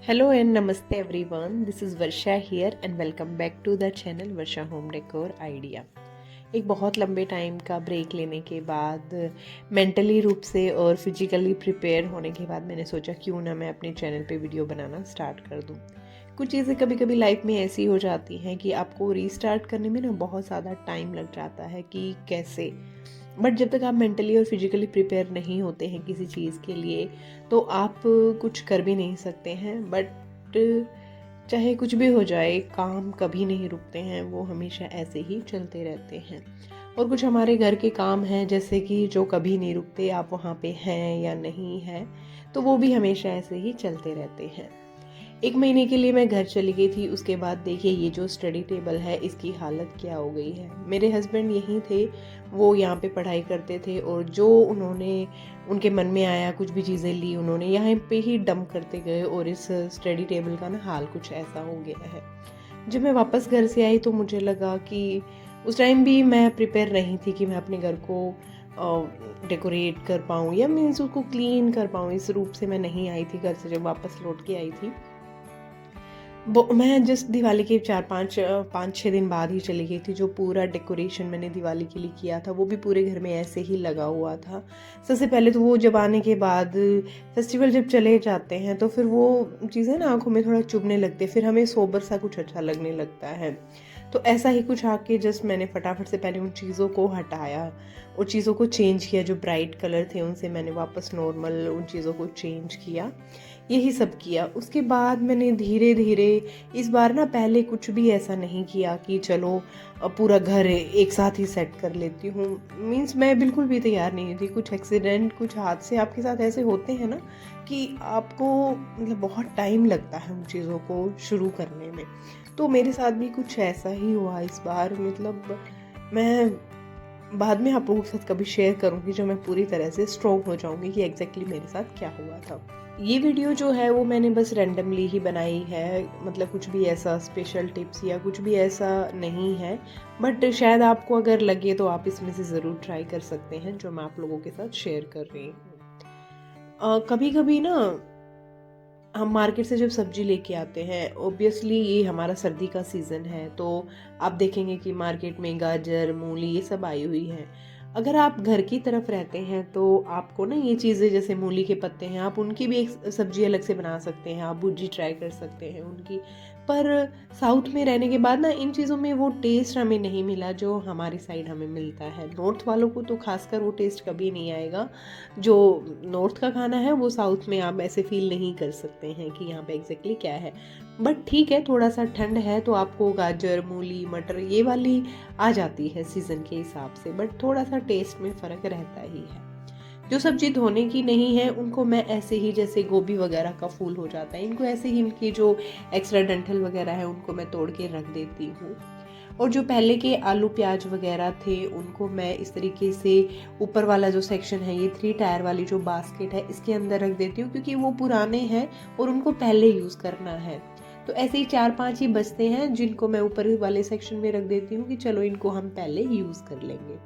Hello and namaste everyone. This is Varsha here and welcome back to the channel Varsha Home Decor Idea. एक बहुत लंबे time का break लेने के बाद मेंटली रूप से और फिजिकली प्रिपेयर होने के बाद मैंने सोचा क्यों ना मैं अपने चैनल पे वीडियो बनाना स्टार्ट कर दूं। कुछ चीज़ें कभी कभी लाइफ में ऐसी हो जाती हैं कि आपको रीस्टार्ट करने में ना बहुत ज़्यादा टाइम लग जाता है कि कैसे, बट जब तक आप मेंटली और फिजिकली प्रिपेयर नहीं होते हैं किसी चीज़ के लिए तो आप कुछ कर भी नहीं सकते हैं। बट चाहे कुछ भी हो जाए, काम कभी नहीं रुकते हैं, वो हमेशा ऐसे ही चलते रहते हैं। और कुछ हमारे घर के काम हैं जैसे कि जो कभी नहीं रुकते, आप वहाँ पे हैं या नहीं हैं, तो वो भी हमेशा ऐसे ही चलते रहते हैं। 1 महीने के लिए मैं घर चली गई थी। उसके बाद देखिए ये जो स्टडी टेबल है इसकी हालत क्या हो गई है। मेरे हस्बैंड यहीं थे, वो यहाँ पे पढ़ाई करते थे और जो उनके मन में आया कुछ भी चीज़ें ली उन्होंने यहाँ पे ही डंप करते गए और इस स्टडी टेबल का ना हाल कुछ ऐसा हो गया है। जब मैं वापस घर से आई तो मुझे लगा कि उस टाइम भी मैं प्रिपेयर नहीं थी कि मैं अपने घर को डेकोरेट कर पाऊँ या मीन्स उसको क्लीन कर पाऊँ। इस रूप से मैं नहीं आई थी घर से, जब वापस लौट के आई थी मैं जस्ट दिवाली के 5-6 दिन बाद ही चली गई थी। जो पूरा डेकोरेशन मैंने दिवाली के लिए किया था वो भी पूरे घर में ऐसे ही लगा हुआ था। सबसे पहले तो वो जब आने के बाद फेस्टिवल जब चले जाते हैं तो फिर वो चीज़ें ना आंखों में थोड़ा चुभने लगते, फिर हमें सोबर सा कुछ अच्छा लगने लगता है। तो ऐसा ही कुछ आके जस्ट मैंने फटाफट से पहले उन चीज़ों को हटाया और चीज़ों को चेंज किया। जो ब्राइट कलर थे उनसे मैंने वापस नॉर्मल उन चीज़ों को चेंज किया, यही सब किया। उसके बाद मैंने धीरे धीरे इस बार ना पहले कुछ भी ऐसा नहीं किया कि चलो पूरा घर एक साथ ही सेट कर लेती हूँ। मीन्स मैं बिल्कुल भी तैयार नहीं थी। कुछ एक्सीडेंट, कुछ हादसे आपके साथ ऐसे होते हैं ना कि आपको मतलब बहुत टाइम लगता है उन चीज़ों को शुरू करने में। तो मेरे साथ भी कुछ ऐसा ही हुआ इस बार। मतलब मैं बाद में आप लोगों के साथ कभी शेयर करूंगी जब मैं पूरी तरह से स्ट्रॉन्ग हो जाऊंगी कि एग्जैक्टली मेरे साथ क्या हुआ था। ये वीडियो जो है वो मैंने बस रैंडमली ही बनाई है, मतलब कुछ भी ऐसा स्पेशल टिप्स या कुछ भी ऐसा नहीं है। बट शायद आपको अगर लगे तो आप इसमें से ज़रूर ट्राई कर सकते हैं जो मैं आप लोगों के साथ शेयर कर रही हूँ। कभी कभी ना हम मार्केट से जब सब्जी लेके आते हैं, ऑब्वियसली ये हमारा सर्दी का सीज़न है, तो आप देखेंगे कि मार्केट में गाजर, मूली ये सब आई हुई है। अगर आप घर की तरफ रहते हैं तो आपको ना ये चीज़ें जैसे मूली के पत्ते हैं, आप उनकी भी एक सब्जी अलग से बना सकते हैं, आप भुर्जी ट्राई कर सकते हैं उनकी। पर साउथ में रहने के बाद ना इन चीज़ों में वो टेस्ट हमें नहीं मिला जो हमारी साइड हमें मिलता है। नॉर्थ वालों को तो खासकर वो टेस्ट कभी नहीं आएगा। जो नॉर्थ का खाना है वो साउथ में आप ऐसे फील नहीं कर सकते हैं कि यहाँ पे एग्जैक्टली क्या है। बट ठीक है, थोड़ा सा ठंड है तो आपको गाजर, मूली, मटर ये वाली आ जाती है सीज़न के हिसाब से, बट थोड़ा सा टेस्ट में फ़र्क रहता ही है। जो सब्जी धोने की नहीं है उनको मैं ऐसे ही, जैसे गोभी वगैरह का फूल हो जाता है, इनको ऐसे ही इनकी जो एक्स्ट्रा डंठल वगैरह है उनको मैं तोड़ के रख देती हूँ। और जो पहले के आलू प्याज वगैरह थे उनको मैं इस तरीके से ऊपर वाला जो सेक्शन है, ये 3 टायर वाली जो बास्केट है इसके अंदर रख देती हूँ, क्योंकि वो पुराने हैं और उनको पहले यूज़ करना है। तो ऐसे ही 4-5 ही बचते हैं जिनको मैं ऊपर वाले सेक्शन में रख देती हूँ कि चलो इनको हम पहले यूज़ कर लेंगे।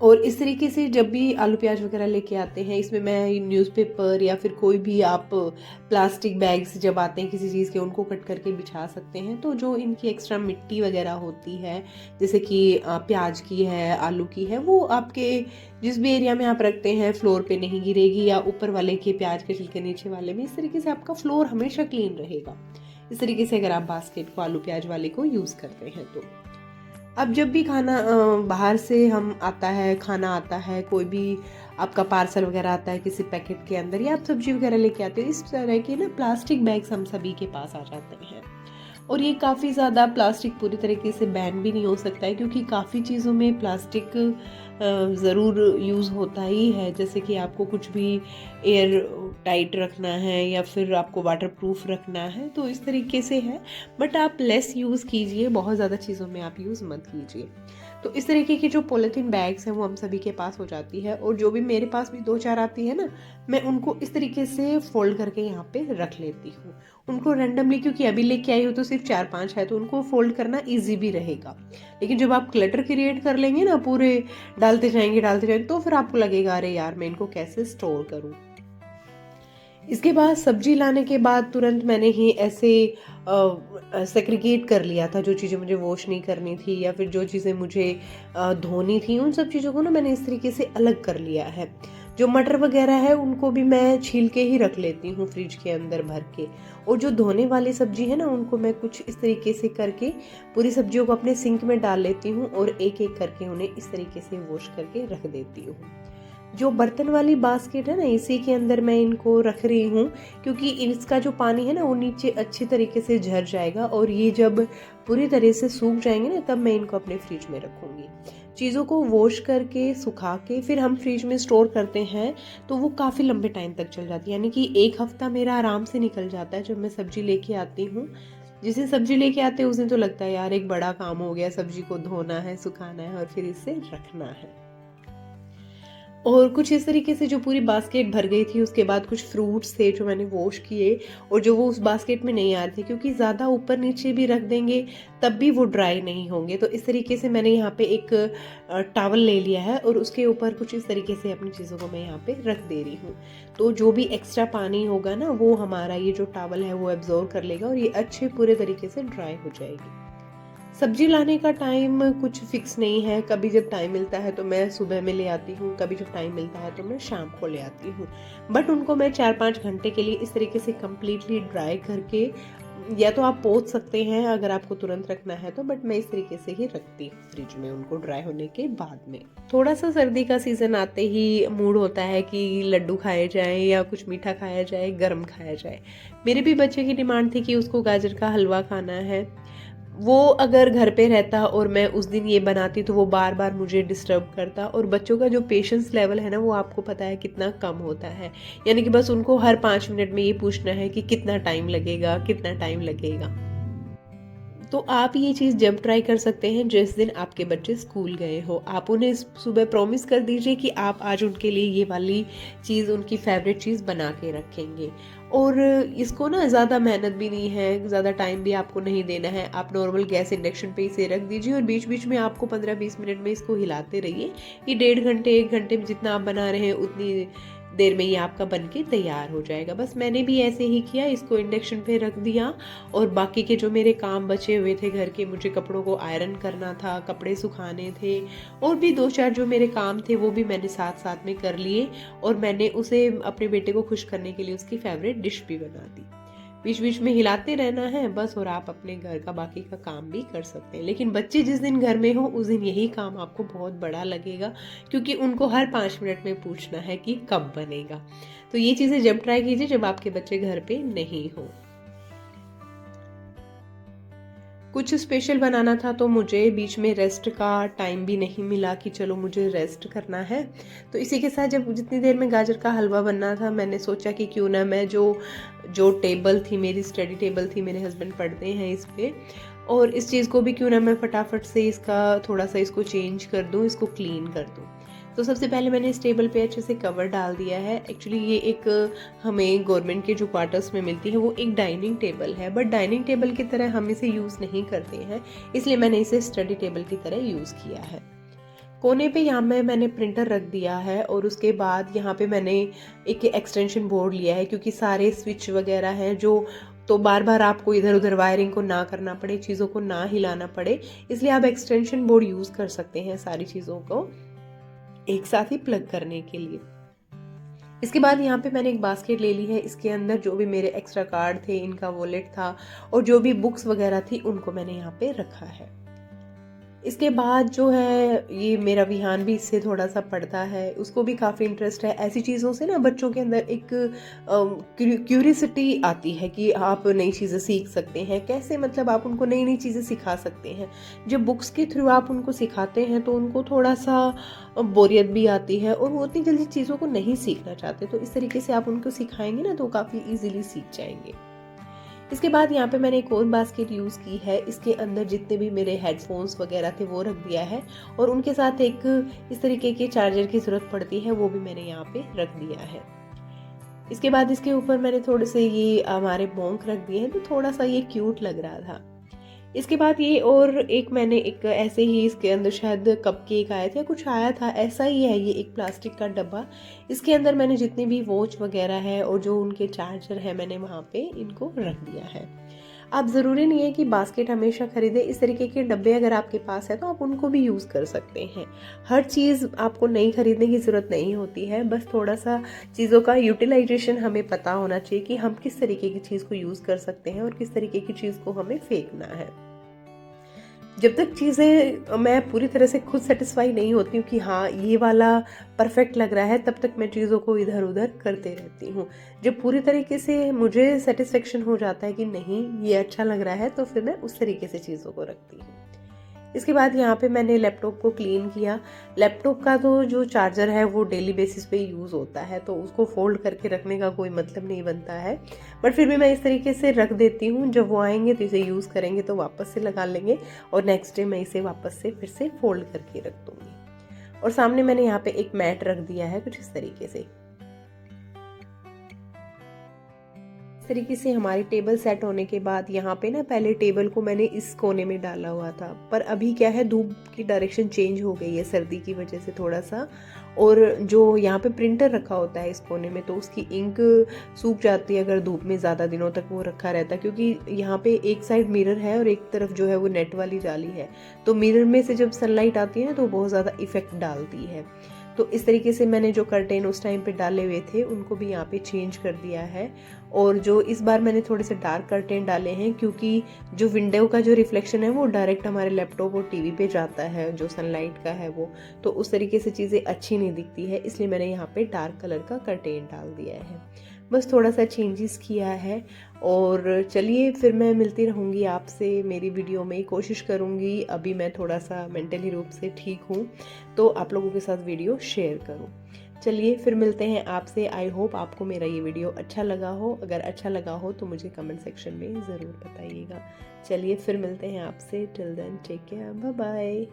और इस तरीके से जब भी आलू प्याज वगैरह लेके आते हैं, इसमें मैं न्यूज़पेपर या फिर कोई भी आप प्लास्टिक बैग्स जब आते हैं किसी चीज़ के, उनको कट करके बिछा सकते हैं। तो जो इनकी एक्स्ट्रा मिट्टी वगैरह होती है, जैसे कि प्याज की है, आलू की है, वो आपके जिस भी एरिया में आप रखते हैं फ्लोर पे नहीं गिरेगी, या ऊपर वाले के प्याज के छिलके नीचे वाले में। इस तरीके से आपका फ्लोर हमेशा क्लीन रहेगा। इस तरीके से अगर आप बास्केट को आलू प्याज वाले को यूज़ करते हैं तो अब जब भी खाना बाहर से हम आता है, खाना आता है, कोई भी आपका पार्सल वगैरह आता है किसी पैकेट के अंदर, या आप सब्जी वगैरह लेके आते हो, इस तरह के ना प्लास्टिक बैग्स हम सभी के पास आ जाते हैं। और ये काफ़ी ज़्यादा प्लास्टिक पूरी तरीके से बैन भी नहीं हो सकता है, क्योंकि काफ़ी चीज़ों में प्लास्टिक ज़रूर यूज़ होता ही है। जैसे कि आपको कुछ भी एयर टाइट रखना है या फिर आपको वाटर प्रूफ रखना है, तो इस तरीके से है। बट आप लेस यूज़ कीजिए, बहुत ज़्यादा चीज़ों में आप यूज़ मत कीजिए। तो इस तरीके की जो पॉलीथीन बैग्स हैं वो हम सभी के पास हो जाती है। और जो भी मेरे पास भी 2-4 आती है ना, मैं उनको इस तरीके से फोल्ड करके यहाँ पे रख लेती हूँ। उनको रैंडमली, क्योंकि अभी लेके आई हो तो सिर्फ 4-5 है, तो उनको फोल्ड करना ईजी भी रहेगा। लेकिन जब आप क्लटर क्रिएट कर लेंगे ना, पूरे डालते जाएंगे तो फिर आपको लगेगा अरे यार मैं इनको कैसे स्टोर करूँ। इसके बाद सब्जी लाने के बाद तुरंत मैंने ही ऐसे सेग्रीगेट कर लिया था, जो चीज़ें मुझे वॉश नहीं करनी थी या फिर जो चीज़ें मुझे धोनी थी, उन सब चीज़ों को ना मैंने इस तरीके से अलग कर लिया है। जो मटर वगैरह है उनको भी मैं छील के ही रख लेती हूँ फ्रिज के अंदर भर के, और जो धोने वाली सब्जी है ना उनको मैं कुछ इस तरीके से करके पूरी सब्जियों को अपने सिंक में डाल लेती हूँ और एक एक करके उन्हें इस तरीके से वॉश करके रख देती हूँ। जो बर्तन वाली बास्केट है ना, इसी के अंदर मैं इनको रख रही हूँ, क्योंकि इसका जो पानी है ना वो नीचे अच्छी तरीके से झर जाएगा, और ये जब पूरी तरह से सूख जाएंगे ना तब मैं इनको अपने फ्रिज में रखूँगी। चीज़ों को वॉश करके सुखा के फिर हम फ्रिज में स्टोर करते हैं तो वो काफ़ी लंबे टाइम तक चल जाती है, यानी कि 1 हफ्ता मेरा आराम से निकल जाता है जब मैं सब्जी लेके आती हूँ। जिस दिन सब्जी लेके आते हैं उस दिन तो लगता है यार एक बड़ा काम हो गया, सब्जी को धोना है, सुखाना है और फिर इसे रखना है। और कुछ इस तरीके से जो पूरी बास्केट भर गई थी, उसके बाद कुछ फ्रूट्स थे जो मैंने वॉश किए और जो वो उस बास्केट में नहीं आ रहे थे, क्योंकि ज़्यादा ऊपर नीचे भी रख देंगे तब भी वो ड्राई नहीं होंगे। तो इस तरीके से मैंने यहाँ पे एक टॉवल ले लिया है और उसके ऊपर कुछ इस तरीके से अपनी चीज़ों को मैं यहाँ पे रख दे रही हूँ। तो जो भी एक्स्ट्रा पानी होगा ना वो हमारा ये जो टॉवल है वो एब्जॉर्ब कर लेगा और ये अच्छे पूरे तरीके से ड्राई हो जाएगी। सब्जी लाने का टाइम कुछ फिक्स नहीं है, कभी जब टाइम मिलता है तो मैं सुबह में ले आती हूँ, कभी जब टाइम मिलता है तो मैं शाम को ले आती हूँ। बट उनको मैं 4-5 घंटे के लिए इस तरीके से कम्प्लीटली ड्राई करके, या तो आप पोंछ सकते हैं अगर आपको तुरंत रखना है तो, बट मैं इस तरीके से ही रखती हूँ फ्रिज में उनको ड्राई होने के बाद में। थोड़ा सा सर्दी का सीज़न आते ही मूड होता है कि लड्डू खाए जाएं या कुछ मीठा खाया जाए, गर्म खाया जाए। मेरे भी बच्चे की डिमांड थी कि उसको गाजर का हलवा खाना है। वो अगर घर पे रहता और मैं उस दिन ये बनाती तो वो बार बार मुझे डिस्टर्ब करता, और बच्चों का जो पेशेंस लेवल है ना वो आपको पता है कितना कम होता है, यानी कि बस उनको हर 5 मिनट में ये पूछना है कि कितना टाइम लगेगा, कितना टाइम लगेगा। तो आप ये चीज़ जब ट्राई कर सकते हैं जिस दिन आपके बच्चे स्कूल गए हो। आप उन्हें सुबह प्रॉमिस कर दीजिए कि आप आज उनके लिए ये वाली चीज़, उनकी फेवरेट चीज़ बना के रखेंगे। और इसको ना ज़्यादा मेहनत भी नहीं है, ज़्यादा टाइम भी आपको नहीं देना है। आप नॉर्मल गैस इंडक्शन पे इसे रख दीजिए और बीच बीच में आपको 15-20 मिनट में इसको हिलाते रहिए। ये 1.5 घंटे 1 घंटे में जितना आप बना रहे हैं उतनी देर में ये आपका बनके तैयार हो जाएगा। बस मैंने भी ऐसे ही किया, इसको इंडक्शन पे रख दिया और बाकी के जो मेरे काम बचे हुए थे घर के, मुझे कपड़ों को आयरन करना था, कपड़े सुखाने थे और भी 2-4 जो मेरे काम थे वो भी मैंने साथ साथ में कर लिए, और मैंने उसे अपने बेटे को खुश करने के लिए उसकी फेवरेट डिश भी बना दी। बीच बीच में हिलाते रहना है बस, और आप अपने घर का बाकी का काम भी कर सकते हैं। लेकिन बच्चे जिस दिन घर में हो उस दिन यही काम आपको बहुत बड़ा लगेगा, क्योंकि उनको हर 5 मिनट में पूछना है कि कब बनेगा। तो ये चीज़ें जब ट्राई कीजिए जब आपके बच्चे घर पे नहीं हो। कुछ स्पेशल बनाना था तो मुझे बीच में रेस्ट का टाइम भी नहीं मिला कि चलो मुझे रेस्ट करना है। तो इसी के साथ जब जितनी देर में गाजर का हलवा बनना था, मैंने सोचा कि क्यों ना मैं जो जो टेबल थी, मेरी स्टडी टेबल थी, मेरे हस्बैंड पढ़ते हैं इस पे, और इस चीज़ को भी क्यों ना मैं फटाफट से इसका थोड़ा सा इसको चेंज कर दूँ, इसको क्लीन कर दूँ। तो सबसे पहले मैंने इस टेबल पे अच्छे से कवर डाल दिया है। एक्चुअली ये एक हमें गवर्नमेंट के जो क्वार्टर्स में मिलती है वो एक डाइनिंग टेबल है, बट डाइनिंग टेबल की तरह हम इसे यूज़ नहीं करते हैं, इसलिए मैंने इसे स्टडी टेबल की तरह यूज़ किया है। कोने पे यहाँ में मैंने प्रिंटर रख दिया है और उसके बाद यहाँ पे मैंने एक एक्सटेंशन बोर्ड लिया है, क्योंकि सारे स्विच वगैरह हैं जो, तो बार बार आपको इधर उधर वायरिंग को ना करना पड़े, चीज़ों को ना हिलाना पड़े, इसलिए आप एक्सटेंशन बोर्ड यूज़ कर सकते हैं सारी चीज़ों को एक साथ ही प्लग करने के लिए। इसके बाद यहाँ पे मैंने एक बास्केट ले ली है, इसके अंदर जो भी मेरे एक्स्ट्रा कार्ड थे, इनका वॉलेट था और जो भी बुक्स वगैरह थी उनको मैंने यहाँ पे रखा है। इसके बाद जो है ये मेरा विहान भी इससे थोड़ा सा पढ़ता है, उसको भी काफ़ी इंटरेस्ट है। ऐसी चीज़ों से ना बच्चों के अंदर एक क्यूरियसिटी आती है कि आप नई चीज़ें सीख सकते हैं, कैसे मतलब आप उनको नई नई चीज़ें सिखा सकते हैं। जब बुक्स के थ्रू आप उनको सिखाते हैं तो उनको थोड़ा सा बोरियत भी आती है और वो उतनी जल्दी चीज़ों को नहीं सीखना चाहते, तो इस तरीके से आप उनको सिखाएंगे ना तो काफ़ी ईजिली सीख जाएंगे। इसके बाद यहाँ पे मैंने एक और बास्केट यूज़ की है, इसके अंदर जितने भी मेरे हेडफोन्स वगैरह थे वो रख दिया है, और उनके साथ एक इस तरीके के चार्जर की ज़रूरत पड़ती है वो भी मैंने यहाँ पे रख दिया है। इसके बाद इसके ऊपर मैंने थोड़े से ये हमारे बोंक रख दिए हैं, तो थोड़ा सा ये क्यूट लग रहा था। इसके बाद ये और एक मैंने एक ऐसे ही इसके अंदर शायद कप केक आए थे, कुछ आया था, ऐसा ही है ये एक प्लास्टिक का डब्बा। इसके अंदर मैंने जितनी भी वॉच वगैरह है और जो उनके चार्जर है मैंने वहाँ पे इनको रख दिया है। आप ज़रूरी नहीं है कि बास्केट हमेशा खरीदें, इस तरीके के डब्बे अगर आपके पास है तो आप उनको भी यूज़ कर सकते हैं। हर चीज़ आपको नई खरीदने की ज़रूरत नहीं होती है, बस थोड़ा सा चीज़ों का यूटिलाइजेशन हमें पता होना चाहिए कि हम किस तरीके की चीज़ को यूज़ कर सकते हैं और किस तरीके की चीज़ को हमें फेंकना है। जब तक चीज़ें मैं पूरी तरह से खुद सेटिस्फाई नहीं होती हूँ कि हाँ ये वाला परफेक्ट लग रहा है, तब तक मैं चीज़ों को इधर उधर करते रहती हूँ। जब पूरी तरीके से मुझे सेटिस्फेक्शन हो जाता है कि नहीं ये अच्छा लग रहा है, तो फिर मैं उस तरीके से चीज़ों को रखती हूँ। इसके बाद यहाँ पे मैंने लैपटॉप को क्लीन किया। लैपटॉप का तो जो चार्जर है वो डेली बेसिस पे यूज़ होता है, तो उसको फोल्ड करके रखने का कोई मतलब नहीं बनता है, बट फिर भी मैं इस तरीके से रख देती हूँ। जब वो आएंगे तो इसे यूज़ करेंगे तो वापस से लगा लेंगे और नेक्स्ट डे मैं इसे वापस से फिर से फोल्ड करके रख दूँगी। और सामने मैंने यहाँ पे एक मैट रख दिया है कुछ इस तरीके से। इस तरीके से हमारी टेबल सेट होने के बाद यहाँ पे ना पहले टेबल को मैंने इस कोने में डाला हुआ था, पर अभी क्या है धूप की डायरेक्शन चेंज हो गई है सर्दी की वजह से थोड़ा सा, और जो यहाँ पे प्रिंटर रखा होता है इस कोने में तो उसकी इंक सूख जाती है अगर धूप में ज़्यादा दिनों तक वो रखा रहता है, क्योंकि यहाँ पे एक साइड मिरर है और एक तरफ जो है वो नेट वाली जाली है, तो मिरर में से जब सनलाइट आती है ना तो बहुत ज़्यादा इफेक्ट डालती है। तो इस तरीके से मैंने जो कर्टेन उस टाइम पे डाले हुए थे उनको भी यहाँ पे चेंज कर दिया है, और जो इस बार मैंने थोड़े से डार्क कर्टेन डाले हैं क्योंकि जो विंडो का जो रिफ्लेक्शन है वो डायरेक्ट हमारे लैपटॉप और टीवी पे जाता है, जो सनलाइट का है वो, तो उस तरीके से चीज़ें अच्छी नहीं दिखती है, इसलिए मैंने यहाँ पे डार्क कलर का कर्टेन डाल दिया है। बस थोड़ा सा चेंजेस किया है। और चलिए फिर मैं मिलती रहूँगी आपसे मेरी वीडियो में, कोशिश करूँगी अभी मैं थोड़ा सा मेंटली रूप से ठीक हूँ तो आप लोगों के साथ वीडियो शेयर करूँ। चलिए फिर मिलते हैं आपसे। आई होप आपको मेरा ये वीडियो अच्छा लगा हो, अगर अच्छा लगा हो तो मुझे कमेंट सेक्शन में ज़रूर बताइएगा। चलिए फिर मिलते हैं आपसे। Till then take care, bye bye.